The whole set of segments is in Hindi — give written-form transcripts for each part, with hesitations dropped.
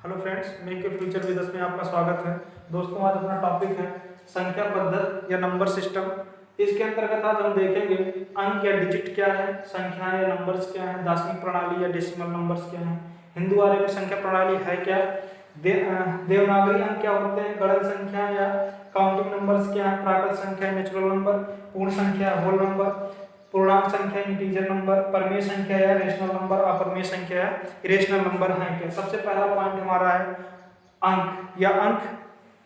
Hello friends, make your future with us में आपका स्वागत है। दोस्तों, आज अपना टॉपिक है संख्या पद्धति या नंबर सिस्टम। इसके अंतर्गत आज हम देखेंगे अंक या डिजिट क्या है, संख्याएं या नंबर्स क्या है, दार्शनिक प्रणाली या डेसिमल नंबर्स क्या है, हिंदू आर्यभट्ट संख्या प्रणाली है क्या, देवनागरी अंक क्या होते हैं, गणन संख्या या काउंटिंग नंबर्स क्या है, प्राकृत संख्या नेचुरल नंबर, पूर्ण संख्या होल नंबर, पूर्णांक संख्या इंटीजर नंबर, परमेय संख्या या रेशनल नंबर, अपरमेय संख्या या इरेशनल नंबर है क्या। सबसे पहला पॉइंट हमारा है अंक या अंक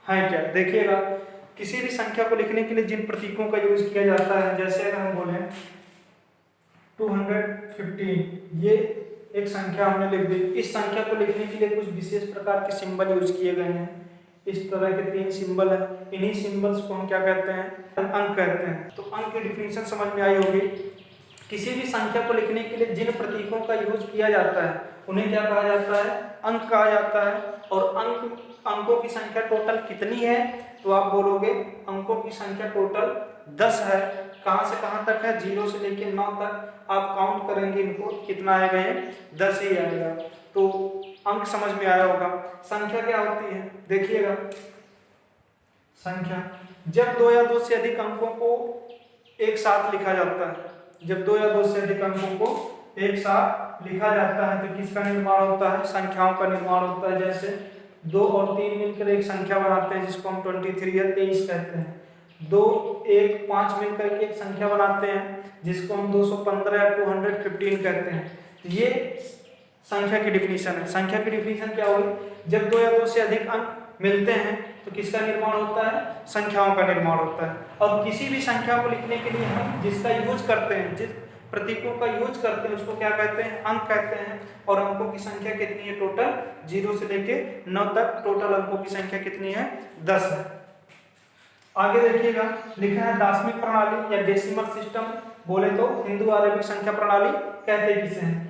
है क्या। देखिएगा, किसी भी संख्या को लिखने के लिए जिन प्रतीकों का यूज किया जाता है, जैसे अगर हम बोले 215, ये एक संख्या हमने लिख दी। इस संख्या को लिखने के लिए कुछ विशेष प्रकार के सिंबल यूज किए गए हैं। इस तरह के 3 सिंबल है। इन्हीं सिंबल्स को हम क्या कहते हैं, अंक कहते हैं। तो अंक की डिफिनीशन समझ में आई होगी। किसी भी संख्या को लिखने के लिए जिन प्रतीकों का यूज किया जाता है उन्हें क्या कहा जाता है, अंक कहा जाता है। और अंकों की संख्या टोटल कितनी है, तो आप बोलोगे अंकों की संख्या टोटल 10 है। कहां से कहां तक है, 0 से लेकर 9 तक आप काउंट करेंगे, इनको कितना आएगा, 10 ही आएगा। तो अंक समझ में आया होगा। संख्या क्या होती है, देखिएगा, संख्या जब 2 या 2 से अधिक अंकों को एक साथ लिखा जाता है, जब 2 या 2 से अधिक अंकों को एक साथ लिखा जाता है तो किसका निर्माण होता है, संख्याओं का निर्माण होता है। जैसे 2 और 3 मिलकर एक संख्या बनाते हैं जिसको हम 23 या 23 कहते हैं। 2, 1, 5 मिलकर के एक संख्या बनाते हैं जिसको हम 215 या 215 कहते हैं। ये संख्या की डिफिनीशन है। संख्या की डिफिनीशन क्या होगी, जब 2 या 2 से अधिक अंक मिलते हैं तो किसका निर्माण होता है, संख्याओं का निर्माण होता है। अब किसी भी संख्या को लिखने के लिए हम जिसका यूज करते हैं, जिस प्रतीकों का यूज करते हैं उसको क्या कहते हैं, अंक कहते हैं। और अंकों की संख्या कितनी है, टोटल 0 से लेके 9 तक टोटल अंकों की संख्या कितनी है, 10 है। आगे देखिएगा, लिखा है दार्शनिक प्रणाली या डेसिमल सिस्टम। बोले तो हिंदू आर्यभट्ट संख्या प्रणाली कहते किसे हैं।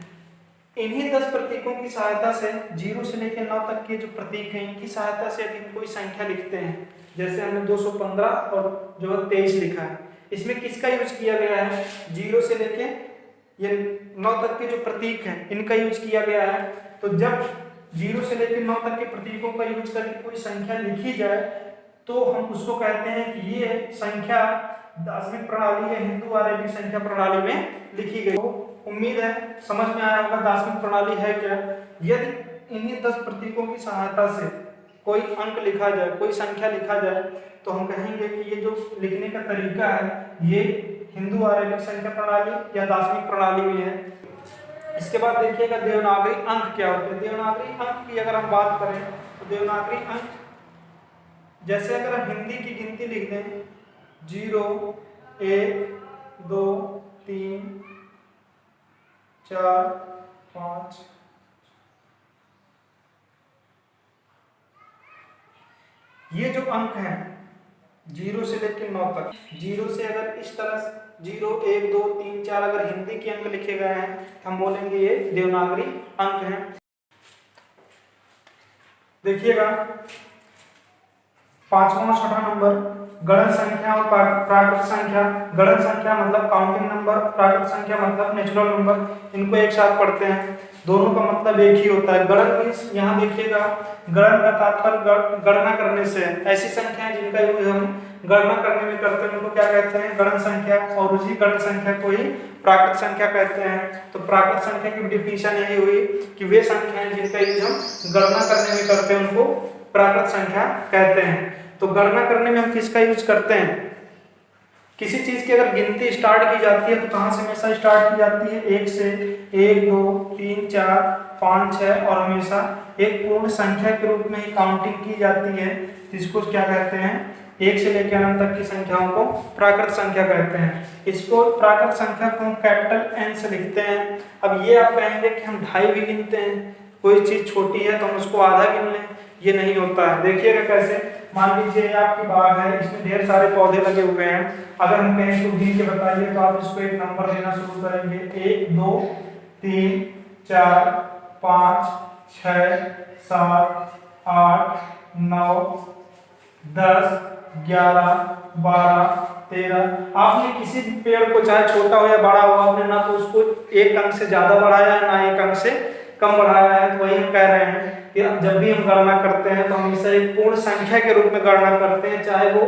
इन्हीं 10 प्रतीकों की सहायता से 0 से लेकर 9 तक के जो प्रतीक हैं, इनकी सहायता से यदि कोई संख्या लिखते हैं, जैसे हमने 215 और जो 23 लिखा है, इसमें किसका यूज किया गया है, 0 से लेके ये 9 तक के जो प्रतीक हैं इनका यूज किया गया है। तो जब 0 से लेकर 9 तक के प्रतीकों का यूज करके कोई संख्या लिखी जाए तो हम उसको कहते हैं कि ये संख्या दार्शनिक प्रणाली या हिंदू आर्यभट्ट संख्या प्रणाली में लिखी गई। उम्मीद है समझ में आया होगा दार्शनिक प्रणाली है क्या। यदि इन्हीं 10 प्रतीकों की सहायता से कोई अंक लिखा जाए, कोई संख्या लिखा जाए, तो हम कहेंगे कि ये जो लिखने का तरीका है ये हिंदू आर्यभट्ट संख्या प्रणाली या दार्शनिक प्रणाली में है। इसके बाद देखिएगा देवनागरी अंक क्या होते हैं। देवनागरी अंक की अगर हम बात करें तो देवनागरी अंक, जैसे अगर हम हिंदी की गिनती लिख दें 0, 1, 2, 3, 4, 5, ये जो अंक हैं 0 से लेकर 9 तक, 0 से अगर इस तरह 0, 1, 2, 3, 4 अगर हिंदी के अंक लिखे गए हैं तो हम बोलेंगे ये देवनागरी अंक हैं। देखिएगा 5वां और 6वां नंबर गणन संख्या और प्राकृत संख्या। गणन संख्या मतलब काउंटिंग नंबर, प्राकृत संख्या मतलब नेचुरल नंबर। इनको एक साथ पढ़ते हैं, दोनों का मतलब एक ही होता है। गणन मीन्स यहाँ देखिएगा, गणन का तात्पर्य गणना करने से। ऐसी संख्याएं जिनका यूज हम गणना करने में करते हैं उनको क्या कहते हैं, गणन संख्या। और उसी गणन संख्या को ही प्राकृत संख्या कहते हैं। तो प्राकृत संख्या की डिफिनीशन यही हुई कि वे संख्याएं जिनका यूज हम गणना करने में करते हैं उनको प्राकृत संख्या कहते हैं। तो गणना करने में हम किसका यूज करते हैं, किसी चीज की अगर गिनती स्टार्ट की जाती है तो कहां से हमेशा स्टार्ट की जाती है, 1 से। 1, 2, 3, 4, 5, 6 और हमेशा एक पूर्ण संख्या के रूप में ही काउंटिंग की जाती है, जिसको क्या कहते हैं, 1 से लेकर अनंत तक की संख्याओं को प्राकृत संख्या कहते हैं। इसको प्राकृत संख्या को हम कैपिटल N से लिखते हैं। अब ये आप कहेंगे कि हम 2.5 भी गिनते हैं, कोई चीज छोटी है तो हम उसको आधा गिन लें, ये नहीं होता है। देखिएगा कैसे, मान लीजिए आपकी बाग है, इसमें ढेर सारे पौधे लगे हुए हैं। अगर हम कहें इसको गिन के बताइए तो आप इसको एक नंबर देना शुरू करेंगे, 1, 2, 3, 4, 5, 6, 7, 8, 9, 10, 11, 12, 13। आपने किसी भी पेड़ को चाहे छोटा हो या बड़ा हो, आपने ना तो उसको एक अंक से ज्यादा बढ़ाया है ना एक अंक से कम बढ़ाया है, तो वही हम कह रहे हैं कि जब भी हम गणना करते हैं तो हमेशा एक पूर्ण संख्या के रूप में गणना करते हैं, चाहे वो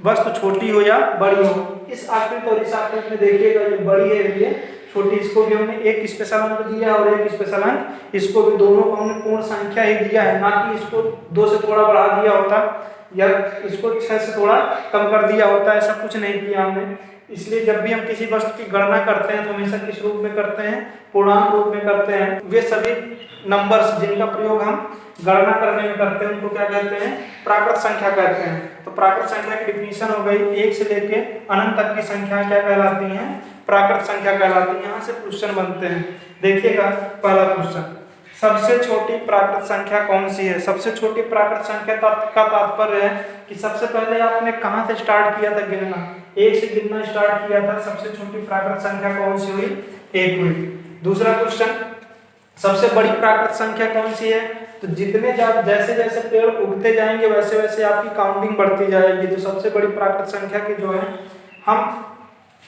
वस्तु छोटी हो या बड़ी हो। इस आकृति और इस आकृति में देखिएगा, ये बड़ी है ये छोटी, इसको भी हमने एक स्पेशल अंक दिया और एक स्पेशल अंक इसको भी, दोनों को हमने पूर्ण संख्या ही दिया है, ना कि इसको 2 से थोड़ा बढ़ा दिया होता या इसको 6 से थोड़ा कम कर दिया होता, ऐसा कुछ नहीं किया हमने। इसलिए जब भी हम किसी वस्तु की गणना करते हैं तो हमेशा किस रूप में करते हैं, पूर्णांक रूप में करते हैं। वे सभी नंबर्स जिनका प्रयोग हम गणना करने में करते हैं उनको क्या कहते हैं, प्राकृत संख्या कहते हैं। तो प्राकृत संख्या की डिफिनीशन हो गई, 1 से लेके अनंत तक की संख्या क्या कहलाती हैं, प्राकृत संख्या कहलाती है। यहाँ से क्वेश्चन बनते हैं, देखिएगा पहला क्वेश्चन, सबसे छोटी प्राकृत संख्या कौन सी है। सबसे छोटी प्राकृत संख्या का तात्पर्य है कि सबसे पहले आपने कहाँ से स्टार्ट किया था गिनना, 1 से गिनना स्टार्ट किया था, सबसे छोटी प्राकृत संख्या कौन सी हुई, 1 हुई। दूसरा क्वेश्चन, सबसे बड़ी प्राकृत संख्या कौन सी है। तो जितने जैसे जैसे पेड़ उगते जाएंगे वैसे वैसे आपकी काउंटिंग बढ़ती जाएगी। तो सबसे बड़ी प्राकृत संख्या की जो है हम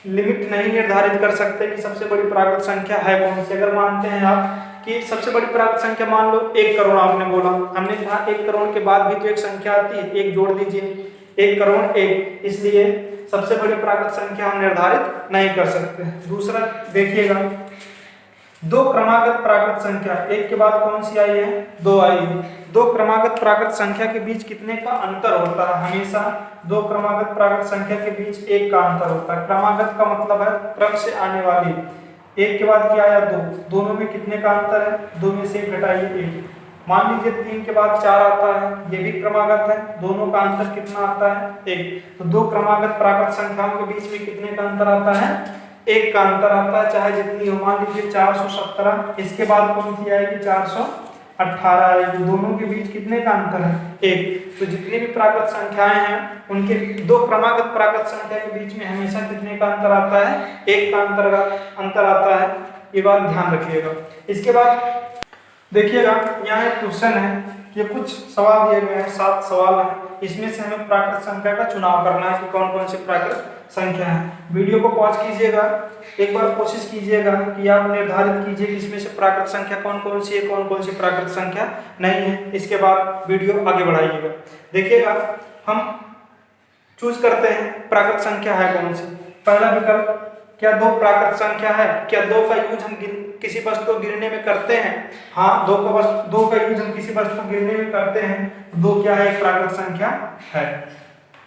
लिमिट नहीं निर्धारित कर सकते कि सबसे बड़ी प्राकृत संख्या है कौन सी। अगर मानते हैं आप कि सबसे बड़ी प्राकृत संख्या मान लो 1 करोड़, आपने बोला, हमने कहा 1 करोड़ के बाद भी तो एक संख्या आती है, 1 जोड़ दीजिए, 1 करोड़ 1, इसलिए सबसे बड़ी प्राकृत संख्या हम निर्धारित नहीं कर सकते। दूसरा देखिएगा, 2 क्रमागत प्राकृत संख्या, 1 के बाद कौन सी आई है, 2 आई है। 2 क्रमागत प्राकृत संख्या के बीच कितने का अंतर होता है, हमेशा 2 क्रमागत प्राकृत संख्या के बीच 1 का अंतर होता है। क्रमागत का मतलब है क्रम से आने वाली, 1 के बाद क्या आया 2, दोनों में कितने का अंतर है, 2 में से 1 घटाइए 1। मान लीजिए 3 के बाद 4 आता है, ये भी क्रमागत है, दोनों का अंतर कितना आता है, 1। तो 2 क्रमागत प्राकृत संख्याओं के बीच में कितने का अंतर आता है, 1 का अंतर आता है, चाहे जितनी हो। मान लीजिए 417, इसके बाद कौन सी आएगी, 418 आएगी, दोनों के बीच कितने का अंतर है, 1। तो जितनी भी प्राकृत संख्याएं हैं उनके 2 क्रमागत प्राकृत संख्या के बीच में हमेशा कितने का अंतर आता है, 1 का अंतर आता है, ये बात ध्यान रखिएगा। इसके बाद देखिएगा, यहाँ एक क्वेश्चन है, ये कुछ सवाल दिए गए हैं, 7 सवाल हैं, इसमें से हमें प्राकृत संख्या का चुनाव करना है कि कौन कौन सी प्राकृत संख्या है। वीडियो को पॉज कीजिएगा, एक बार कोशिश कीजिएगा कि आप निर्धारित कीजिए कि इसमें से प्राकृत संख्या कौन कौन सी है, कौन कौन सी प्राकृत संख्या नहीं है। इसके बाद वीडियो आगे बढ़ाइएगा। देखिएगा, हम चूज करते हैं प्राकृत संख्या है कौन सी। पहला विकल्प, क्या 2 प्राकृत संख्या है, क्या 2 का यूज हम किसी वस्तु को गिनने में करते हैं। हाँ, 2 का यूज हम किसी वस्तु को गिनने में करते हैं, 2 क्या है, एक प्राकृत संख्या है।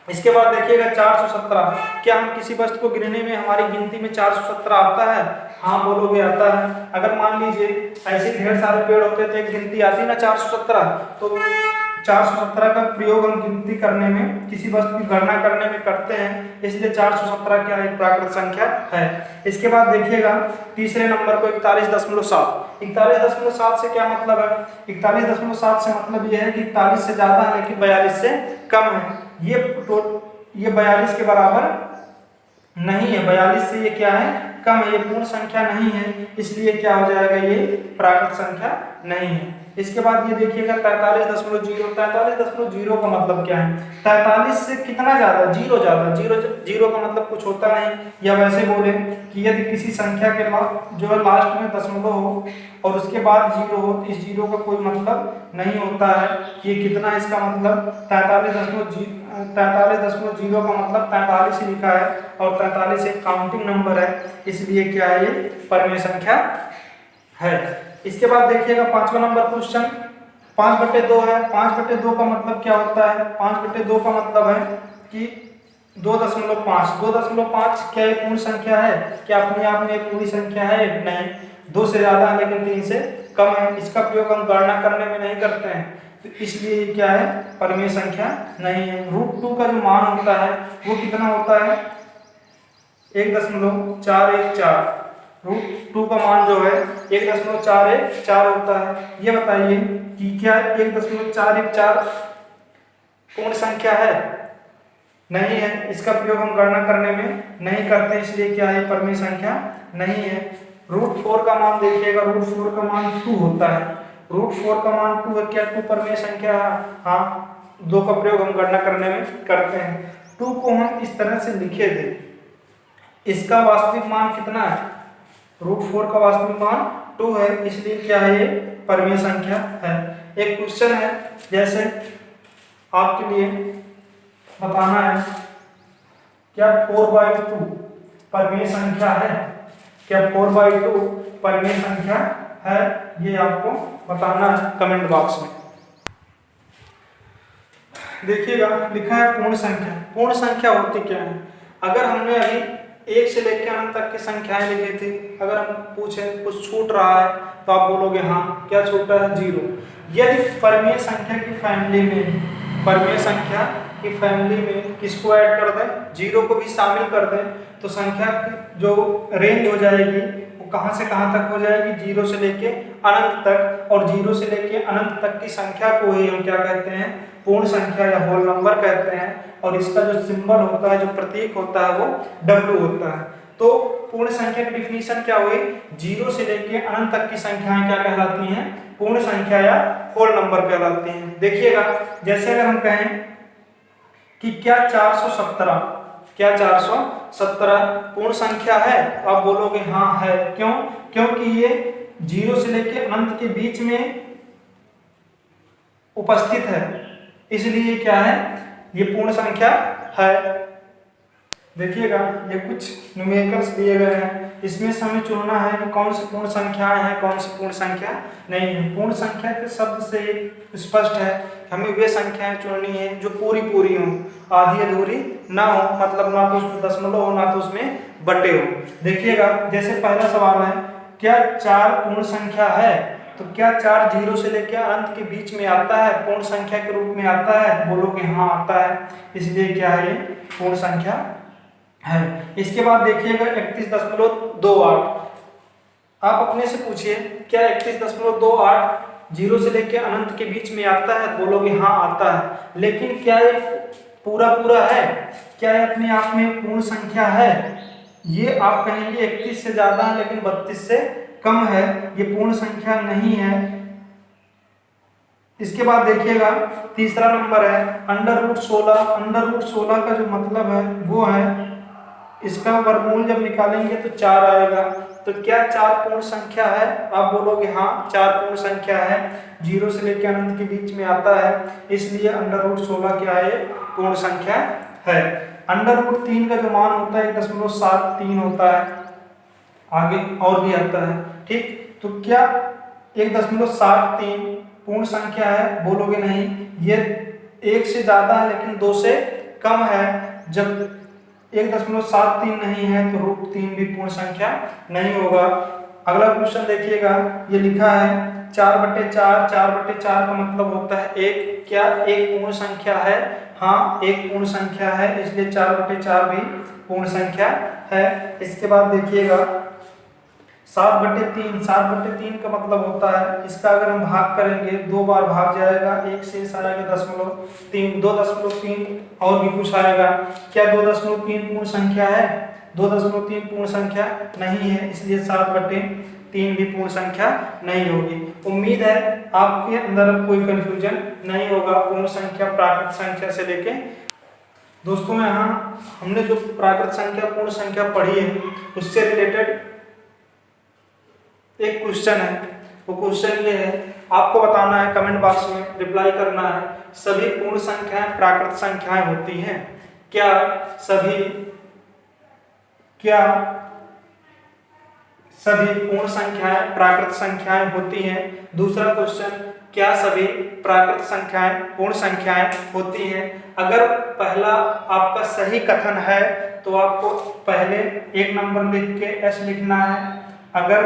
इसके बाद देखिएगा 417, क्या हम किसी वस्तु को गिनने में हमारी गिनती में 417 आता है। हाँ बोलोगे आता है। अगर मान लीजिए ऐसे ढेर सारे पेड़ होते तो एक गिनती आती ना 417, तो 417 का प्रयोग हम गिनती करने में, किसी वस्तु की गणना करने में करते हैं, इसलिए 417 क्या एक प्राकृत संख्या है। इसके बाद देखिएगा तीसरे नंबर को 41.7। 41.7 से क्या मतलब है, 41.7 से मतलब यह है कि 41 से ज्यादा है लेकिन 42 से कम है। ये 42 के बराबर नहीं है, 42 से ये क्या है, कम है, ये पूर्ण संख्या नहीं है, इसलिए क्या हो जाएगा, ये प्राकृत संख्या नहीं है। इसके बाद ये देखिएगा 43.0। 43.0 का मतलब क्या है, 43 से कितना ज्यादा, 0 ज्यादा। 0 का मतलब कुछ होता नहीं, या वैसे बोले कि यदि किसी संख्या के जो है लास्ट में दशमलव हो और उसके बाद 0 हो, तो इस 0 का कोई मतलब नहीं होता है। ये कितना है, इसका मतलब 43.0 का मतलब 43 ही लिखा है, और 43 एक काउंटिंग नंबर है, इसलिए क्या है, ये परमेय संख्या है। इसके बाद देखिएगा 5वां नंबर क्वेश्चन, 5/2 है। 5/2 का मतलब क्या होता है, 5/2 का मतलब है कि 2.5। 2.5 क्या ये पूर्ण संख्या है, क्या अपने आप में एक पूरी संख्या है, नहीं। 2 से ज्यादा है लेकिन 3 से कम है, इसका प्रयोग हम गणना करने में नहीं करते हैं, तो इसलिए क्या है, परमेय संख्या नहीं है। √2 का जो मान होता है वो कितना होता है, 1.414। √2 का मान जो है 1.414 होता है। ये बताइए कि क्या 1.414 पूर्ण संख्या है, नहीं है, इसका प्रयोग हम गणना करने में नहीं करते, इसलिए क्या है, परमेय संख्या नहीं है। √4 का मान देखिएगा, √4 का मान 2 होता है। √4 का मान 2 है, क्या 2 परमेय संख्या है, हाँ, 2 का प्रयोग हम गणना करने में करते हैं। 2 को हम इस तरह से लिखे थे, इसका वास्तविक मान कितना है, √4 का वास्तविक मान 2 है, इसलिए क्या है, ये परमेय संख्या है। एक क्वेश्चन है, जैसे आपके लिए बताना है क्या 4/2 परमेय संख्या है, क्या 4/2 परमेय संख्या है, ये आपको बताना है कमेंट बॉक्स में। देखिएगा लिखा है पूर्ण संख्या। पूर्ण संख्या होती क्या है? अगर हमने अभी 1 से लेकर अनंत तक की संख्याएं लिखी थी, अगर हम पूछे कुछ छूट रहा है तो आप बोलोगे हाँ, क्या छूटा है? 0। यदि परमेय संख्या की फैमिली में, परमेय संख्या की फैमिली में किसको ऐड कर दें? 0 को भी शामिल कर दें, तो संख्या की जो रेंज हो जाएगी वो कहाँ से कहाँ तक हो जाएगी? 0 से लेके अनंत तक। और 0 से लेके अनंत तक की संख्या को ही हम क्या कहते हैं? पूर्ण संख्या या होल नंबर कहते हैं। और इसका जो सिंबल होता है, जो प्रतीक होता है, वो W होता है। तो पूर्ण संख्या की डिफिनीशन क्या हुई? 0 से लेके अनंत तक की संख्याएं क्या कहलाती हैं? पूर्ण संख्या या होल नंबर कहलाती हैं। देखिएगा, जैसे अगर हम कहें कि क्या 417, क्या 417 पूर्ण संख्या है? आप बोलोगे हाँ है। क्यों? क्योंकि ये 0 से लेके अनंत के बीच में उपस्थित है, इसलिए क्या है? ये पूर्ण संख्या है। देखिएगा, ये कुछ न्यूमेरिकल्स दिए गए हैं, इसमें से हमें चुनना है कि कौन सी पूर्ण संख्याएं हैं, कौन सी पूर्ण संख्या नहीं है। पूर्ण संख्या के शब्द से स्पष्ट है कि हमें वे संख्याएं चुननी है जो पूरी पूरी हों, आधी अधूरी ना हो, मतलब ना तो उसमें दशमलव हो, ना तो उसमें बटे हो। देखिएगा, जैसे पहला सवाल है, क्या 4 पूर्ण संख्या है? तो क्या 4 0 से लेकर अनंत के बीच में आता है, पूर्ण संख्या के रूप में आता है? बोलोगे हाँ आता है, इसलिए क्या है? ये पूर्ण संख्या है। इसके बाद देखिएगा 31.28। आप अपने से पूछिए, क्या 31.28 0 से लेकर अनंत के बीच में आता है? बोलोगे हाँ आता है। लेकिन क्या ये पूरा पूरा है? क्या ये अपने आप में पूर्ण संख्या है? ये आप कहेंगे 31 से ज्यादा है लेकिन 32 से कम है, ये पूर्ण संख्या नहीं है। इसके बाद देखिएगा तीसरा नंबर है √16। √16 का जो मतलब है वो है, इसका वर्गमूल जब निकालेंगे तो 4 आएगा। तो क्या 4 पूर्ण संख्या है? आप बोलोगे हाँ 4 पूर्ण संख्या है, 0 से लेकर अनंत के बीच में आता है, इसलिए √16 क्या है? पूर्ण संख्या है। √3 का जो मान होता है 1.73 होता है, आगे और भी आता है, ठीक। तो क्या 1.73 पूर्ण संख्या है? बोलोगे नहीं, ये 1 से ज्यादा है लेकिन 2 से कम है। जब 1.73 नहीं है तो √3 भी पूर्ण संख्या नहीं होगा। अगला क्वेश्चन देखिएगा, ये लिखा है 4/4। 4/4 का मतलब होता है 1। क्या 1 पूर्ण संख्या है? हाँ 1 पूर्ण संख्या है, इसलिए 4/4 भी पूर्ण संख्या है। इसके बाद देखिएगा 7/3। 7/3 का मतलब होता है, इसका अगर हम भाग करेंगे 2 बार भाग जाएगा, 1 शेष आएगा 0.3, 2.3 और भी कुछ आएगा। क्या 2.3 पूर्ण संख्या है? 2.3 पूर्ण संख्या नहीं है, इसलिए 7/3 भी पूर्ण संख्या नहीं होगी। उम्मीद है आपके अंदर कोई कंफ्यूजन नहीं होगा पूर्ण संख्या प्राकृत संख्या से लेके। दोस्तों, यहाँ हमने जो प्राकृत संख्या पूर्ण संख्या पढ़ी है उससे रिलेटेड एक क्वेश्चन है। वो क्वेश्चन ये है, आपको बताना है, कमेंट बॉक्स में रिप्लाई करना है, सभी पूर्ण संख्याएं प्राकृत संख्याएं होती हैं क्या? सभी पूर्ण संख्याएं प्राकृत संख्याएं होती हैं। दूसरा क्वेश्चन, क्या सभी प्राकृत संख्याएं पूर्ण संख्याएं होती हैं? अगर पहला आपका सही कथन है तो आपको पहले 1 नंबर लिख के S लिखना है। अगर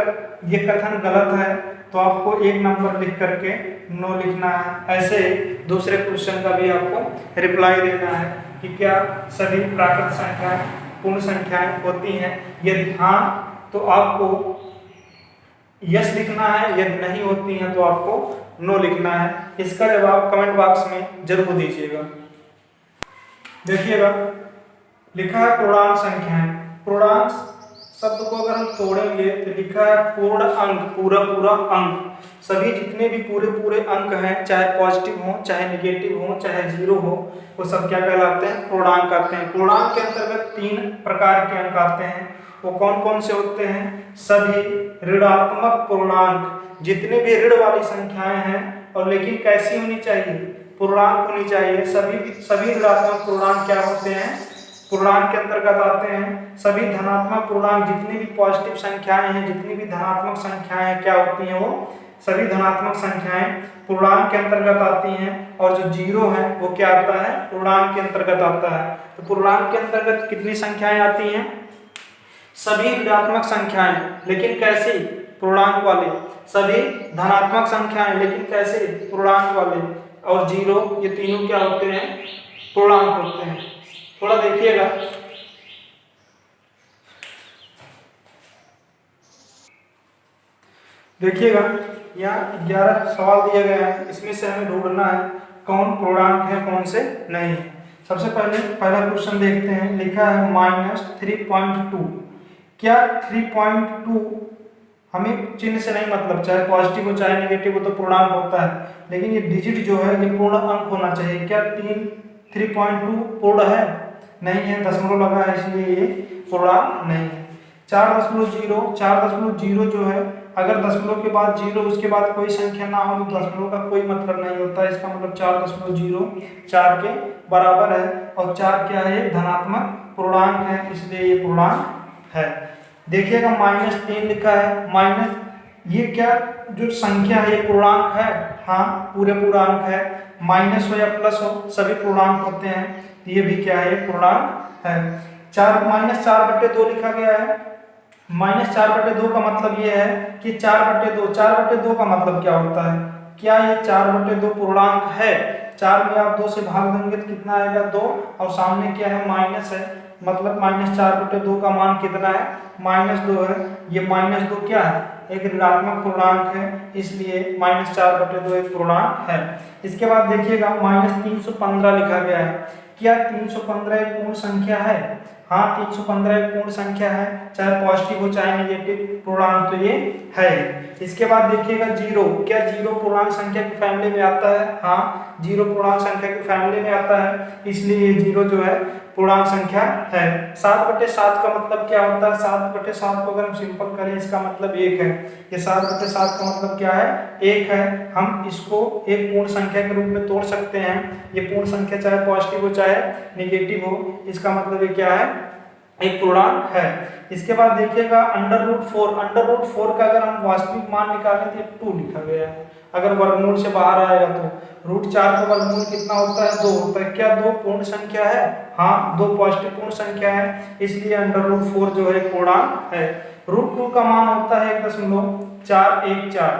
ये कथन गलत है तो आपको 1 नंबर लिख करके नो लिखना है। ऐसे दूसरे क्वेश्चन का भी आपको रिप्लाई देना है कि क्या सभी प्राकृत संख्याएं पूर्ण संख्याएं होती हैं। यदि हाँ तो आपको यस लिखना है, यदि नहीं होती हैं तो आपको नो लिखना है। इसका जवाब कमेंट बॉक्स में जरूर दीजिएगा। देखिएगा लिखा है पूर्णांक संख्याएं। पूर्णांक शब्द को अगर हम तोड़ेंगे तो लिखा है पूर्ण अंक, पूरा अंक। सभी जितने भी पूरे अंक हैं, चाहे पॉजिटिव हो, चाहे निगेटिव हो, चाहे 0 हो, वो सब क्या कहलाते हैं? पूर्णांक आते हैं। पूर्णांक के अंतर्गत 3 प्रकार के अंक आते हैं। वो कौन कौन से होते हैं? सभी ऋणात्मक पूर्णांक, जितने भी ऋण वाली संख्याएं हैं और लेकिन कैसी होनी चाहिए, पूर्णांक होनी चाहिए। सभी ऋणात्मक पूर्णांक क्या होते हैं, पूर्णांक के अंतर्गत आते हैं। सभी धनात्मक पूर्णांक, जितनी भी पॉजिटिव संख्याएं हैं, जितनी भी धनात्मक संख्याएं क्या होती हैं, वो सभी धनात्मक संख्याएं पूर्णांक के अंतर्गत आती हैं। और जो जीरो है वो क्या आता है, पूर्णांक के अंतर्गत आता है। तो पूर्णांक के अंतर्गत कितनी संख्याएं आती हैं, सभी ऋणात्मक संख्याएं, लेकिन कैसी, पूर्णांक वाले। सभी धनात्मक संख्याएं, लेकिन कैसे, पूर्णांक वाले। और जीरो, ये तीनों क्या होते हैं, पूर्णांक होते हैं। थोड़ा देखिएगा, देखिएगा यहाँ 11 सवाल दिया गया है, इसमें से हमें ढूंढना है कौन पूर्णांक है कौन से नहीं है। सबसे पहला क्वेश्चन देखते हैं। लिखा है -3.2। क्या 3.2 हमें चिन्ह से नहीं मतलब, चाहे पॉजिटिव हो चाहे नेगेटिव हो तो पूर्णांक होता है, लेकिन ये डिजिट जो है ये पूर्ण अंक होना चाहिए। क्या 3.2 पूर्ण है, नहीं है, दशमलव लगा है इसलिए ये पूर्णांक नहीं है। 4.0 जो है, अगर दशमलव के बाद जीरो उसके बाद कोई संख्या ना हो तो दशमलव का कोई मतलब नहीं होता है। इसका मतलब 4.0 4 के बराबर है, और 4 क्या है, एक धनात्मक पूर्णांक है, इसलिए ये पूर्णांक है। देखिएगा -3 लिखा है। माइनस, ये क्या जो संख्या है ये पूर्णांक है, हाँ पूरे पूर्णांक है। माइनस हो या प्लस हो सभी पूर्णांक होते हैं, ये भी क्या है, पूर्णांक है। -4/2 लिखा गया है। -4/2 का मतलब ये है कि 4/2 का मतलब क्या होता है, क्या ये 4/2 पूर्णांक है। 4 में आप 2 से भाग देंगे तो कितना आएगा, 2, और सामने क्या है, माइनस है, मतलब -4/2 का मान कितना है, -2 है। ये -2 क्या है, एक ऋणात्मक पूर्णांक है, इसलिए -4/2 एक पूर्णांक है। इसके बाद देखिएगा -315 लिखा गया है। क्या 315 एक पूर्ण संख्या है, हाँ 315 एक पूर्ण संख्या है, चाहे पॉजिटिव हो चाहे नेगेटिव, पूर्णांक तो ये है। इसके बाद देखिएगा जीरो, क्या जीरो पूर्णांक संख्या की फैमिली में आता है, हाँ जीरो पूर्णांक संख्या की फैमिली में आता है, इसलिए ये जीरो जो है पूर्णांक संख्या है। 7/7 का मतलब क्या होता है, 7/7 को अगर हम सिंपल करें इसका मतलब 1 है। ये 7/7 का मतलब क्या है, 1 है। हम इसको एक पूर्ण संख्या के रूप में तोड़ सकते हैं। ये पूर्ण संख्या चाहे पॉजिटिव हो चाहे नेगेटिव हो, इसका मतलब ये क्या है, एक पूर्णांक है। इसके बाद देखिएगा √4 का अगर हम वास्तविक मान निकालें तो 2 लिखा गया है। अगर वर्गमूल से बाहर आएगा तो √4 का वर्गमूल कितना होता है, 2 होता है। क्या 2 पूर्ण संख्या है, हाँ 2 पॉजिटिव पूर्ण संख्या है, इसलिए √4 जो है पूर्णांक है। √2 का मान होता है 1.414।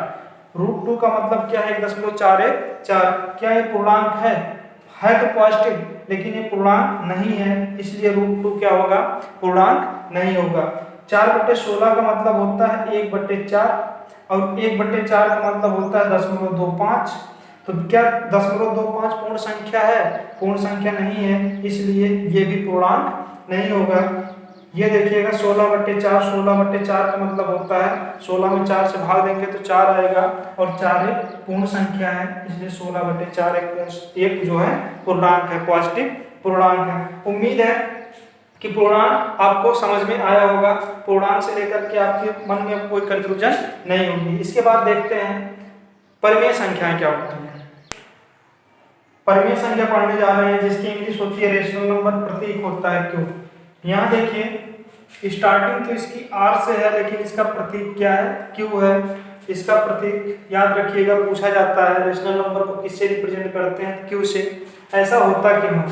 √2 का मतलब क्या है, 1.414। क्या ये पूर्णांक है तो पॉजिटिव, लेकिन ये पूर्णांक नहीं है, इसलिए √2 क्या होगा, पूर्णांक नहीं होगा। 4/16 का मतलब होता है 1/4, और 1/4 का मतलब होता है 0.25। तो क्या 0.25 पूर्ण संख्या है, पूर्ण संख्या नहीं है, इसलिए ये भी पूर्णांक नहीं होगा। ये देखिएगा 16/4 का मतलब होता है 16 में 4 से भाग देंगे तो 4 आएगा, और 4 एक पूर्ण संख्या है, इसलिए 16/4 एक जो है पूर्णांक है, पॉजिटिव पूर्णांक है। उम्मीद है कि पूर्णांक आपको समझ में आया होगा, पूर्णांक से लेकर के आपके मन में कोई कंफ्यूजन नहीं होगी। इसके बाद देखते हैं परिमेय संख्याएं क्या होती हैं। परिमेय संख्या पढ़ने जा रहे हैं, जिसकी इंग्लिश होती है रेशनल नंबर, प्रतीक होता है क्यों। यहाँ देखिए स्टार्टिंग तो इसकी R से है, लेकिन इसका प्रतीक क्या है, Q है। इसका प्रतीक याद रखिएगा, पूछा जाता है रेशनल नंबर को किससे रिप्रेजेंट करते हैं, Q से। ऐसा होता क्यों है,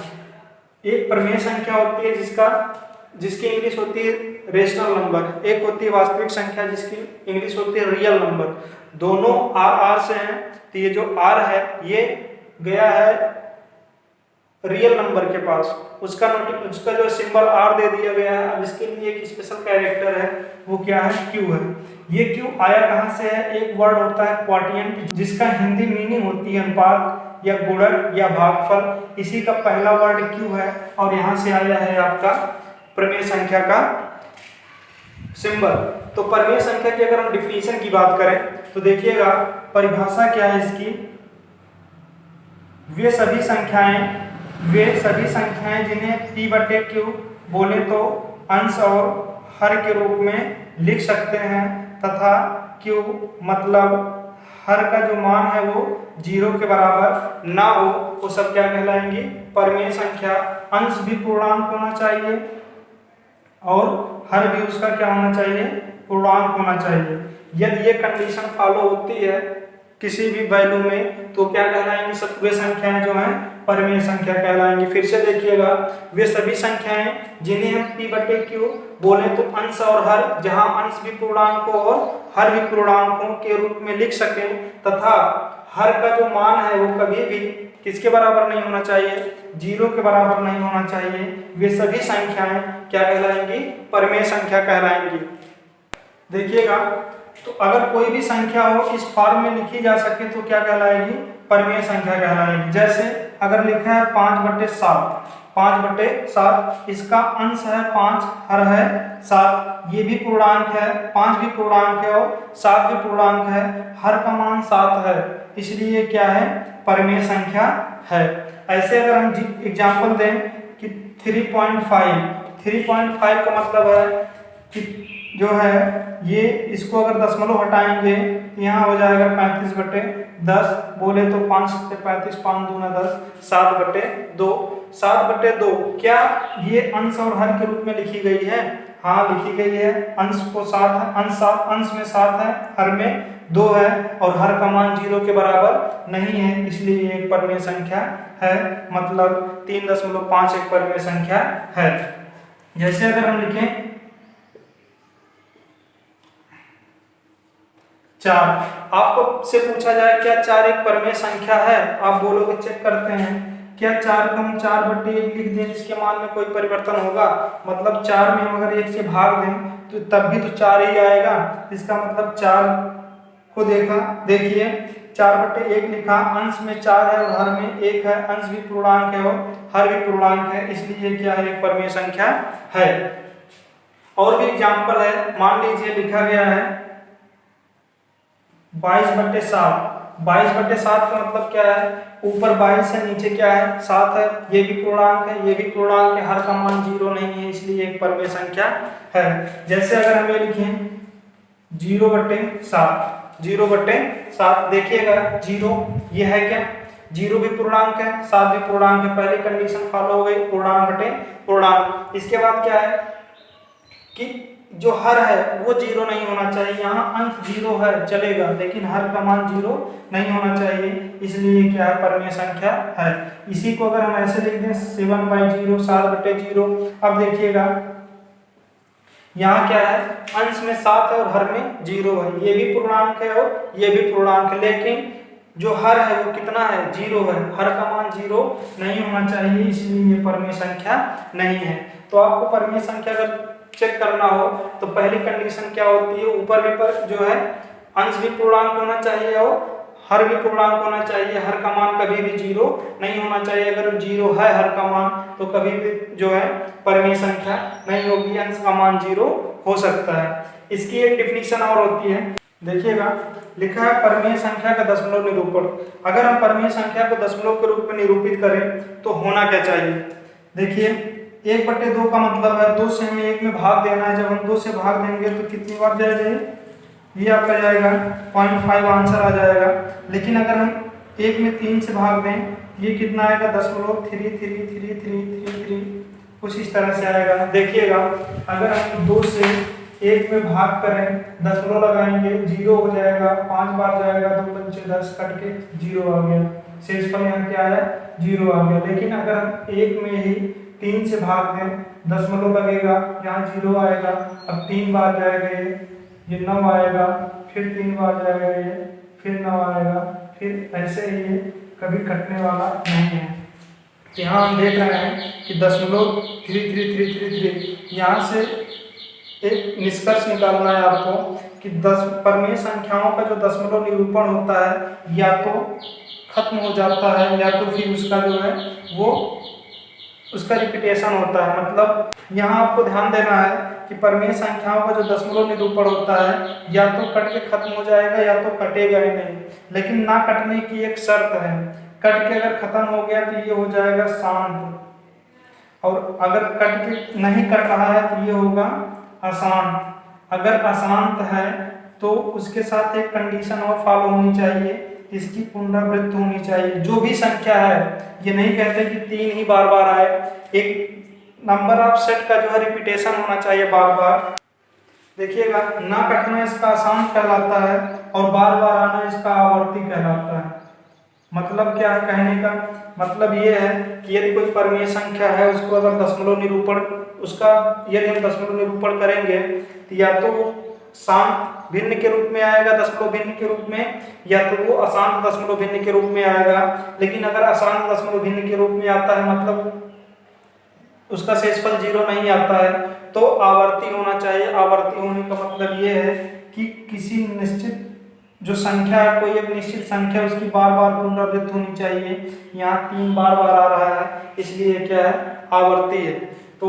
एक परिमेय संख्या होती है जिसकी इंग्लिश होती है रेशनल नंबर, एक होती है वास्तविक संख्या जिसकी इंग्लिश होती है रियल नंबर। दोनों R से हैं, तो ये जो R है ये गया है रियल नंबर के पास, उसका जो सिंबल R दे दिया गया है। अब इसके लिए एक स्पेशल कैरेक्टर है, वो क्या है, Q है। ये Q आया कहाँ से है, एक वर्ड होता है क्वाटिएंट, जिसका हिंदी मीनिंग होती है अनुपात या गुणक या भागफल। इसी का पहला वर्ड Q है, और यहाँ से आया है आपका परिमेय संख्या का सिंबल। तो परिमेय संख्या की अगर हम डिफिनीशन की बात करें तो देखिएगा परिभाषा क्या है इसकी, वे सभी संख्याएं जिन्हें P/Q बोले तो अंश और हर के रूप में लिख सकते हैं, तथा Q मतलब हर का जो मान है वो 0 के बराबर ना हो, वो सब क्या कहलाएंगी? परिमेय संख्या। अंश भी पूर्णांक होना चाहिए और हर भी उसका क्या होना चाहिए? पूर्णांक होना चाहिए। यदि ये कंडीशन फॉलो होती है किसी भी वैल्यू में तो क्या कहलाएंगी? सब वे संख्याएं जो हैं परिमेय संख्या कहलाएंगी। फिर से देखिएगा, वे सभी संख्याएं जिन्हें हम p बटे क्यू बोले तो अंश और हर, जहां अंश भी पूर्णांकों और हर भी पूर्णांकों के रूप में लिख सके, तथा हर का जो मान है वो कभी भी किसके बराबर नहीं होना चाहिए? 0 के बराबर नहीं होना चाहिए। वे सभी संख्याएं क्या कहलाएंगी? परिमेय संख्या कहलाएंगी। देखिएगा, तो अगर कोई भी संख्या हो इस फॉर्म में लिखी जा सके तो क्या कहलाएगी? परिमेय संख्या कहलाएगी। जैसे अगर लिखा है 5/7, 5/7, इसका अंश है 5, हर है 7, ये भी पूर्णांक है, 5 भी पूर्णांक है और 7 भी पूर्णांक है, हर का मान 7 है, इसलिए क्या है? परिमेय संख्या है। ऐसे अगर हम एग्जाम्पल दें कि 3.5 का मतलब है कि जो है ये, इसको अगर दशमलव हटाएंगे तो यहाँ हो जाएगा 35/10, बोले तो 5/35, 5 दूना 10, 7/2, 7/2। क्या ये अंश और हर के रूप में लिखी गई है? हाँ लिखी गई है। अंश को 7 है, अंश में 7 है, हर में 2 है और हर का मान 0 के बराबर नहीं है, इसलिए ये एक परिमेय संख्या है। मतलब 3.5 एक परिमेय संख्या है। जैसे अगर हम लिखें 4, आपको से पूछा जाए क्या 4 एक परिमेय संख्या है? आप बोलोगे चेक करते हैं, क्या 4 को हम 4/1 लिख दें जिसके मान में कोई परिवर्तन होगा? मतलब 4 में हम अगर 1 से भाग दें तो तब भी तो 4 ही आएगा। इसका मतलब 4 को देखिए 4/1 लिखा, अंश में 4 है और हर में 1 है, अंश भी पूर्णांक है और हर भी पूर्णांक है, इसलिए क्या है? एक परिमेय संख्या है। और भी एग्जाम्पल है, मान लीजिए लिखा गया है 22/7, 22/7 का मतलब क्या है? ऊपर 22 है, नीचे क्या है? 7 है, ये भी पूर्णांक है, ये भी पूर्णांक है, हर का मान 0 नहीं है, इसलिए एक परिमेय संख्या है। जैसे अगर हम ये लिखें 0/7, 0/7, देखिएगा 0 ये है क्या? 0 भी पूर्णांक है, 7 भी पूर्णांक है, पहली कंडीशन फॉलो हो गई, पूर्णांक बटे पूर्णांक। इसके बाद क्या है कि जो हर है वो 0 नहीं होना चाहिए, यहाँ अंश 0 है चलेगा, लेकिन हर का मान 0 नहीं होना चाहिए, इसलिए क्या है? परिमेय संख्या है। इसी को अगर हम ऐसे लिख दें 7/0, 7/0, अब देखिएगा यहाँ क्या है? अंश में 7 है और हर में 0 है, ये भी पूर्णांक है और ये भी पूर्णांक है, लेकिन जो हर है वो कितना है? 0 है, हर का मान 0 नहीं होना चाहिए, इसलिए ये परिमेय संख्या नहीं है। तो आपको परिमेय संख्या अगर चेक करना हो तो पहली कंडीशन क्या होती है? ऊपर भी पर जो है अंश भी पूर्णांक होना चाहिए और हर भी पूर्णांक होना चाहिए, हर का मान कभी भी 0 नहीं होना चाहिए। अगर 0 है हर का मान तो कभी भी जो है परिमेय संख्या नहीं होगी, अंश का मान 0 हो सकता है। इसकी एक डिफिनीशन और होती है, देखिएगा लिखा है परिमेय संख्या का दशमलव निरूपण। अगर हम परिमेय संख्या को दशमलव के रूप में निरूपित करें तो होना क्या चाहिए? देखिए 1/2 का मतलब है 2 से हमें 1 में भाग देना है, जब हम 2 से भाग देंगे तो कितनी बार जाएगा? ये आपका जाएगा 0.5 आंसर आ जाएगा। लेकिन अगर हम 1 में 3 से भाग दें, ये कितना आएगा? 0.333333, कुछ इस तरह से आएगा। देखिएगा अगर हम 2 से 1 में भाग करें, दशमलव लगाएंगे, 0 हो जाएगा, 5 बार जाएगा, 2 पंचे 10 कट के 0 आ गया, शेषफल यहाँ क्या आया? 0 आ गया। लेकिन अगर हम 1 में ही 3 से भाग दें, दशमलव लगेगा, यहाँ 0 आएगा, अब 3 बार जाएगा, ये 9 आएगा, फिर 3 बार जाएगा, ये फिर 9 आएगा, फिर ऐसे ही ये कभी कटने वाला नहीं है। यहाँ हम देख रहे हैं कि दशमलव 3333, यहाँ से एक निष्कर्ष निकालना है आपको कि परिमेय संख्याओं का जो दशमलव निरूपण होता है या तो खत्म हो जाता है या तो फिर उसका जो है वो उसका रिपीटेशन होता है। मतलब यहाँ आपको ध्यान देना है कि परिमेय संख्याओं का जो दशमलव निरूपण होता है या तो कट के खत्म हो जाएगा या तो कटेगा ही नहीं, लेकिन ना कटने की एक शर्त है, कट के अगर खत्म हो गया तो ये हो जाएगा शांत, और अगर कट के नहीं कट रहा है तो ये होगा अशांत। अगर अशांत है तो उसके साथ एक कंडीशन और फॉलो होनी चाहिए, इसकी पुनरावृत्ति होनी चाहिए। जो भी संख्या है, ये नहीं कहते कि 3 ही बार बार आए, एक नंबर ऑफ सेट का जो है रिपीटेशन होना चाहिए बार बार। देखिएगा, ना कटना इसका आसान कहलाता है और बार बार आना इसका आवर्ती कहलाता है। मतलब क्या है कहने का मतलब ये है कि यदि कोई परमीय संख्या है, उसको अगर दशमलव निरूपण उसका यदि हम दशमलव निरूपण करेंगे तो या तो शांत भिन्न के रूप में आएगा दशमलव भिन्न के रूप में, या तो वो अशांत दशमलव भिन्न के रूप में आएगा। लेकिन अगर अशांत दशमलव भिन्न के रूप में आता है मतलब उसका शेषफल 0 नहीं आता है, तो आवर्ती होना चाहिए। आवर्ती होने का मतलब ये है कि किसी निश्चित जो संख्या है, कोई एक निश्चित संख्या, उसकी बार बार पुनरावृत्ति होनी चाहिए। यहाँ 3 बार बार आ रहा है, इसलिए क्या है, आवर्ती है। तो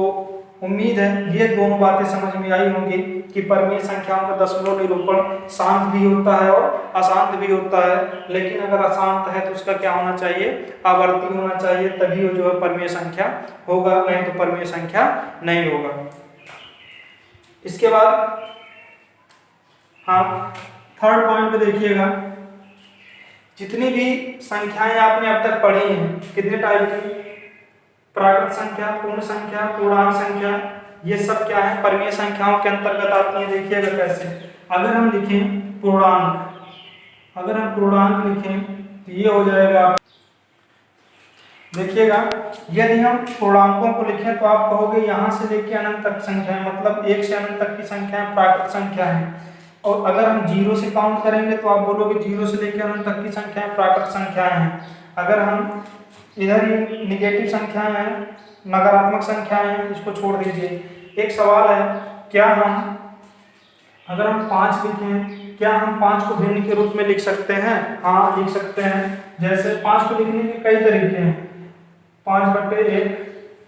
उम्मीद है ये दोनों बातें समझ में आई होंगी कि परमीय संख्याओं का दशमलव निरूपण शांत भी होता है और अशांत भी होता है। लेकिन अगर अशांत है तो उसका क्या होना चाहिए, आवर्ती होना चाहिए, तभी वो जो है परमीय संख्या होगा, नहीं तो परमीय संख्या नहीं होगा। इसके बाद हाँ, थर्ड पॉइंट पे देखिएगा, जितनी भी संख्याएं आपने अब तक पढ़ी हैं, कितने टाइप की, प्राकृत संख्या, पूर्ण संख्या, पूर्णांक संख्या, ये सब क्या है, परमीय संख्याओं के अंतर्गत आती हैं। देखिएगा कैसे, अगर हम लिखें पूर्णांक, अगर हम पूर्णांक लिखें तो ये हो जाएगा। देखिएगा, यदि हम पूर्णांकों को लिखें तो आप कहोगे यहाँ से लेके अनंत तक संख्याएं, मतलब 1 से अनंत तक की संख्याएं प्राकृत संख्या है। और अगर हम 0 से काउंट करेंगे तो आप बोलोगे 0 से लेकर अनंत तक की संख्याएं प्राकृत संख्याएं हैं। अगर हम इधर ही निगेटिव संख्याएं हैं, नकारात्मक संख्याएं हैं, इसको छोड़ दीजिए। एक सवाल है, क्या हम अगर हम 5 लिखें, क्या हम 5 को भिन्न के रूप में लिख सकते हैं? हाँ, लिख सकते हैं। जैसे 5 को लिखने के कई तरीके हैं, 5/1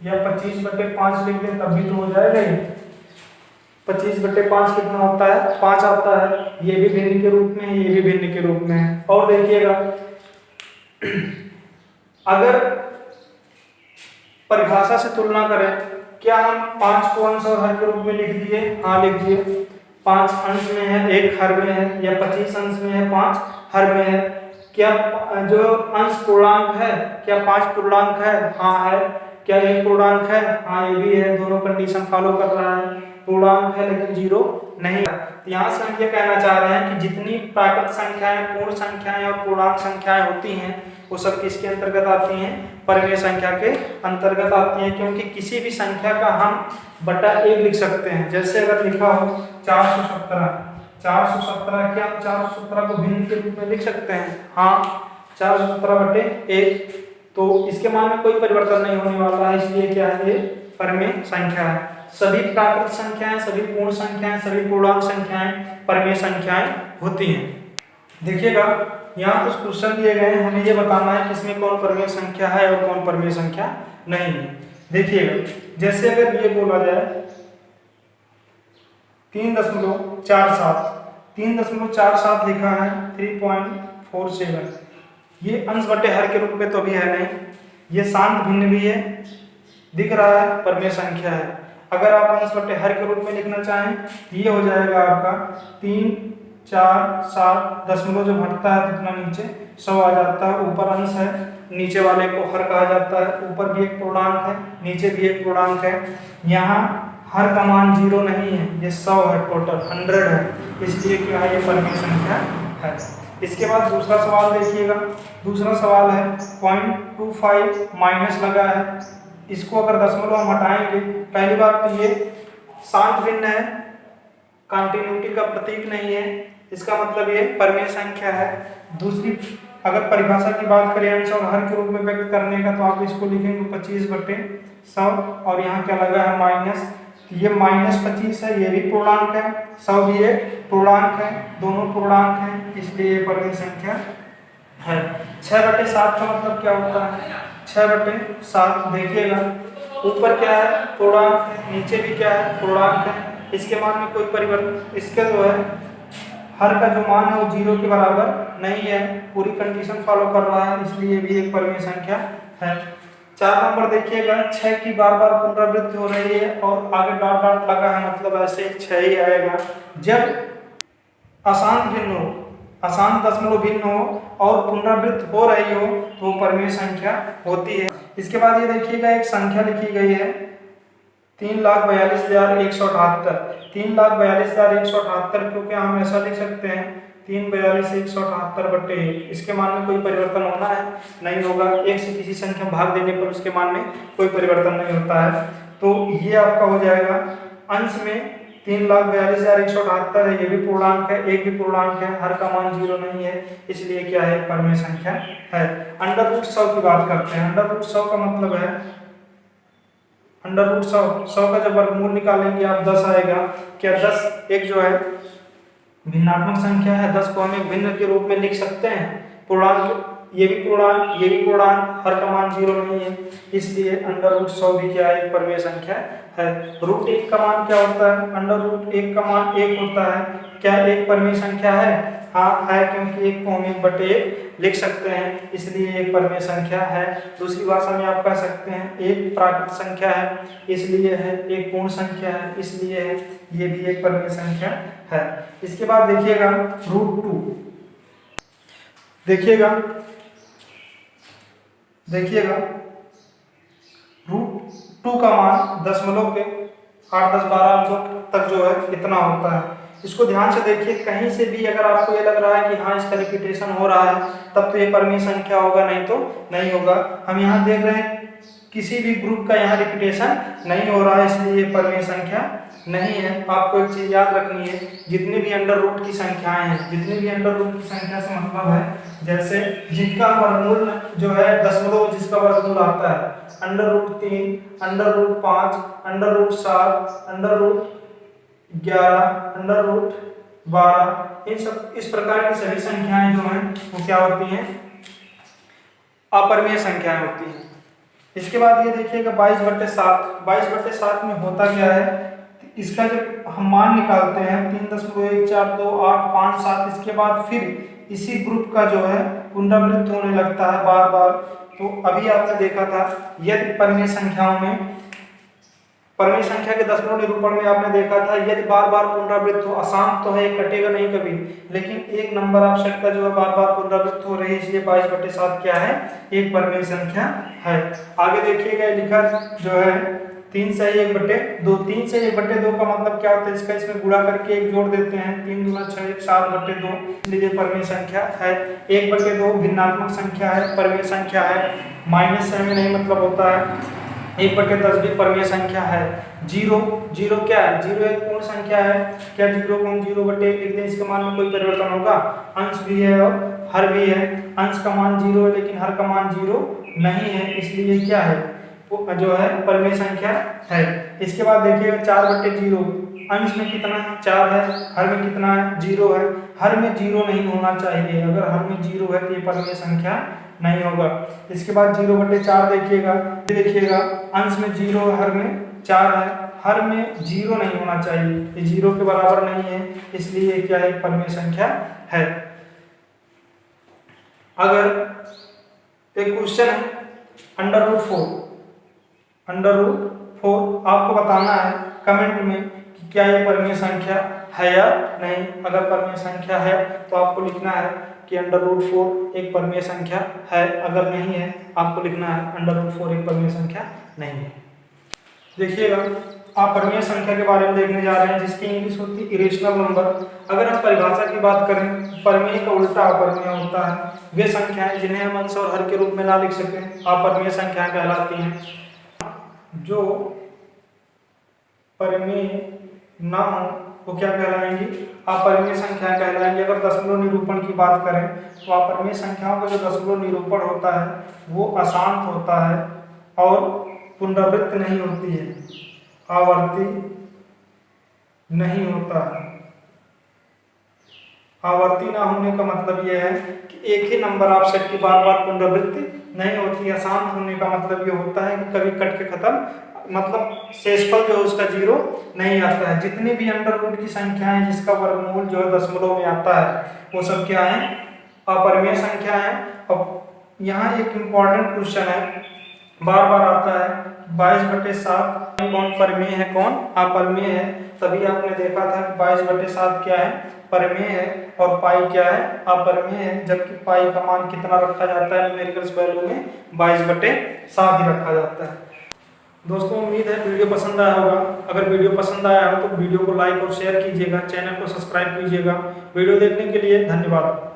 या 25/5 लिख दें तब भी तो हो जाएगा ही। 25/5 कितना होता है, 5 आता है। ये भी भिन्न के रूप में है, ये भी भिन्न के रूप में है। और देखिएगा, अगर परिभाषा से तुलना करें, क्या हम 5 को अंश और हर के रूप में लिख दिए? हाँ, लिख दिए। 5 अंश में है, 1 हर में है, या 25 अंश में है, 5 हर में है। क्या जो अंश पूर्णांक है, क्या 5 पूर्णांक है? हाँ है। क्या 1 पूर्णांक है? हाँ, ये भी है। दोनों कंडीशन फॉलो कर रहा है, पूर्णांक है लेकिन 0 नहीं है। तो यहाँ से हम ये कहना चाह रहे हैं कि जितनी प्राकृत संख्याएं, पूर्ण संख्याएं और पूर्णांक संख्याएं होती हैं, वो सब किसके अंतर्गत आती हैं? परमीय संख्या के अंतर्गत आती हैं। क्योंकि किसी भी संख्या का हम बटा 1 लिख सकते हैं। जैसे अगर लिखा हो 417, 417, क्या 417 को भिन्न के रूप में लिख सकते हैं? हाँ, 417/1। तो इसके मान में कोई परिवर्तन नहीं होने वाला है, इसलिए क्या है, ये परमीय संख्या है। सभी प्राकृत संख्याएं, सभी पूर्ण संख्याएं, सभी पूर्णांक संख्याएं परमीय संख्याएं होती हैं। देखिएगा, यहाँ कुछ क्वेश्चन दिए गए हैं, हमें ये बताना है कि इसमें कौन परमीय संख्या है और कौन परमीय संख्या नहीं है। देखिएगा, जैसे अगर ये बोला जाए 3.47, 3.47 लिखा है, 3.47, ये अंश बटे हर के रूप में तो अभी है नहीं, ये शांत भिन्न भी है, दिख रहा है, परमीय संख्या है। अगर आप अंश बटे हर के रूप में लिखना चाहें, ये हो जाएगा आपका 3, 4, 7, दशमलव जो घटता है कितना नीचे 100 आ जाता है। ऊपर अंश है, नीचे वाले को हर कहा जाता है। ऊपर भी एक पूर्णांक है, नीचे भी एक पूर्णांक है। यहाँ हर का मान 0 नहीं है, ये 100 है, टोटल 100 है, इसलिए क्या है, ये परमीय संख्या है। इसके बाद दूसरा सवाल देखिएगा। दूसरा सवाल है 0.25 माइनस लगा है, इसको अगर दशमलव हम हटाएंगे, पहली बात तो ये शांत भिन्न है, कंटिन्यूटी का प्रतीक नहीं है, इसका मतलब ये परमीय संख्या है। दूसरी, अगर परिभाषा की बात करें अंश और हर के रूप में व्यक्त करने का, तो आप इसको लिखेंगे 25/100 और यहाँ क्या लगा है, माइनस। ये -25 है, ये भी पूर्णांक है, 100 भी एक पूर्णांक है, दोनों पूर्णांक हैं, इसलिए ये परमीय संख्या है। 6/7 का मतलब क्या होता है, 6/7। देखिएगा, ऊपर क्या है, पूर्णांक है, नीचे भी क्या है, पूर्णांक है। इसके मान में कोई परिवर्तन, इसका जो है हर का जो मान है वो 0 के बराबर नहीं है, पूरी कंडीशन फॉलो कर रहा है, इसलिए भी एक परमीय संख्या है। 4 नंबर देखिएगा, 6 की बार बार पुनरावृत्ति हो रही है और आगे डॉट डॉट लगा है, मतलब ऐसे 6 ही आएगा। जब अशांत भिन्न हो, अशांत दशमलव भिन्न हो और पुनरावृत्त हो रही हो तो वो परिमेय संख्या होती है। इसके बाद ये देखिएगा एक संख्या लिखी गई है 3,42,178। 3,42,178 को क्या हम ऐसा लिख सकते हैं 3,42,178/1। इसके मान में कोई परिवर्तन होना है? नहीं होगा। एक से किसी संख्या में भाग देने पर उसके मान में कोई परिवर्तन नहीं होता है। तो ये आपका हो जाएगा अंश में 3,42,178 है, ये भी पूर्णांक है, एक भी पूर्णांक है, हर का मान 0 नहीं है, इसलिए क्या है परिमेय संख्या है। √100 की बात करते हैं। √100 का मतलब है √100 का जब वर्गमूल निकालेंगे आप 10 आएगा। क्या 10 एक जो है भिन्नात्मक संख्या है, 10 को हम एक भिन्न के रूप में लिख सकते हैं। पूर्णांक ये भी पूर्णांक, ये भी पूर्णांक, हर का मान 0 नहीं है, इसलिए √100 भी क्या है एक परिमेय संख्या है। √1 का मान क्या होता है? √1 का मान 1 होता है। क्या एक परिमेय संख्या है? हाँ है, क्योंकि 1 को हम 1/1 लिख सकते हैं, इसलिए एक परिमेय संख्या है। दूसरी भाषा में आप कह सकते हैं एक प्राकृत संख्या है, इसलिए है। एक पूर्ण संख्या है, इसलिए है। ये भी एक परिमेय संख्या है। इसके बाद देखिएगा √2। देखिएगा √2 का मान दशमलव के 8, 10, 12 अंकों तक जो है इतना होता है। इसको ध्यान से देखिए, कहीं से भी अगर आपको ये लग रहा है कि हाँ इसका रिपीटेशन हो रहा है तब तो ये परिमेय संख्या होगा, नहीं तो नहीं होगा। हम यहाँ देख रहे हैं किसी भी ग्रुप का यहाँ रिपीटेशन नहीं हो रहा है, इसलिए ये परिमेय संख्या नहीं है। आपको एक चीज याद रखनी है, जितनी भी अंडर रूट की संख्याएं हैं, जितनी भी अंडर रूट की संख्या से मतलब है जैसे जिनका वर्गमूल जो है दशमलव, जिसका वर्गमूल आता है √3, √5, √7, √11, √12, इन सब इस प्रकार की सभी संख्याएं जो हैं वो क्या होती हैं अपरिमेय संख्याएं होती हैं। इसके बाद ये देखिएगा 22/7। 22/7 में होता क्या है, इसका जब हम मान निकालते हैं 3.1428557, इसके बाद फिर इसी ग्रुप का जो है पुनरावृत्त होने लगता है बार बार। तो अभी आपने देखा था यदि परिमेय संख्याओं में, परिमेय संख्या के दशमलव निरूपण में आपने देखा था यदि बार बार पुनरावृत्त हो, अशांत तो है, कटेगा नहीं कभी, लेकिन एक नंबर आवश्यकता जो है बार बार पुनरावृत्त हो रही है, इसलिए 22/7 क्या है एक परिमेय संख्या है। आगे देखिएगा लिखा जो है 3 से 1/2। 3 से 1/2 का मतलब क्या होता है, इसका इसमें गुणा करके एक जोड़ देते हैं, 3 दूना 6, 7/2, इसलिए परिमेय संख्या है। 1/2 भिन्नात्मक संख्या है, परिमेय संख्या है। -6 में नहीं मतलब होता है। 1/10 भी परिमेय संख्या है। 0 क्या है? 0 एक पूर्ण संख्या है। क्या 0 को हम 0/1 लिख दें, इसके मान में कोई परिवर्तन होगा? अंश भी है और हर भी है। अंश का मान 0 है लेकिन हर का मान 0 नहीं है, इसलिए क्या है वो जो है परिमेय संख्या है। इसके बाद देखिए 4/0, अंश में कितना है 4 है, हर में कितना है 0 है। हर में 0 नहीं होना चाहिए, अगर हर में 0 है तो ये परिमेय संख्या नहीं होगा। इसके बाद 0/4 देखिएगा, अंश में 0 है, हर में 4 है, हर में 0 नहीं होना चाहिए, ये 0 के बराबर नहीं है, इसलिए क्या है परिमेय संख्या है। अगर एक क्वेश्चन है √4 आपको बताना है कमेंट में कि क्या ये परिमेय संख्या है या नहीं। अगर परिमेय संख्या है तो आपको लिखना है कि √4 एक परिमेय संख्या है, अगर नहीं है आपको लिखना है √4 एक परिमेय संख्या नहीं है। देखिएगा आप परिमेय संख्या के बारे में देखने जा रहे हैं जिसकी इंग्लिश होती है इरेशनल नंबर। अगर हम परिभाषा की बात करें, परिमेय का उल्टा अपरिमेय होता है। वे संख्याएं जिन्हें हम अंश और हर के रूप में ना लिख सकें अपरिमेय संख्याएं कहलाती हैं। जो परिमेय ना हो वो क्या कहलाएंगी? अपरिमेय संख्या कहलाएंगी। अगर दशमलव निरूपण की बात करें तो अपरिमेय संख्याओं का जो दशमलव निरूपण होता है वो अशांत होता है और पुनरावृत्त नहीं होती है, आवर्ती नहीं होता है। आवर्ती ना होने का मतलब यह है कि एक ही नंबर ऑफ सेट की बार बार पुनरावृत्ति नहीं होती है। अशांत होने का मतलब ये होता है कि कभी कट के खत्म, मतलब शेषफल जो है उसका 0 नहीं आता है। जितनी भी अंडर रूट की संख्या है जिसका वर्गमूल जो है दशमलव में आता है वो सब क्या है? अपरिमेय संख्या है। अब यहाँ एक इम्पॉर्टेंट क्वेश्चन है, बार बार आता है 22/7 कौन परिमेय है कौन अपरिमेय है। तभी आपने देखा था कि 22/7 क्या है परिमेय है और पाई क्या है अपरिमेय है, जबकि पाई का मान कितना रखा जाता है न्यूमेरिकल्स वैल्यू में 22/7 ही रखा जाता है। दोस्तों उम्मीद है वीडियो पसंद आया होगा। अगर वीडियो पसंद आया हो तो वीडियो को लाइक और शेयर कीजिएगा, चैनल को सब्सक्राइब कीजिएगा। वीडियो देखने के लिए धन्यवाद।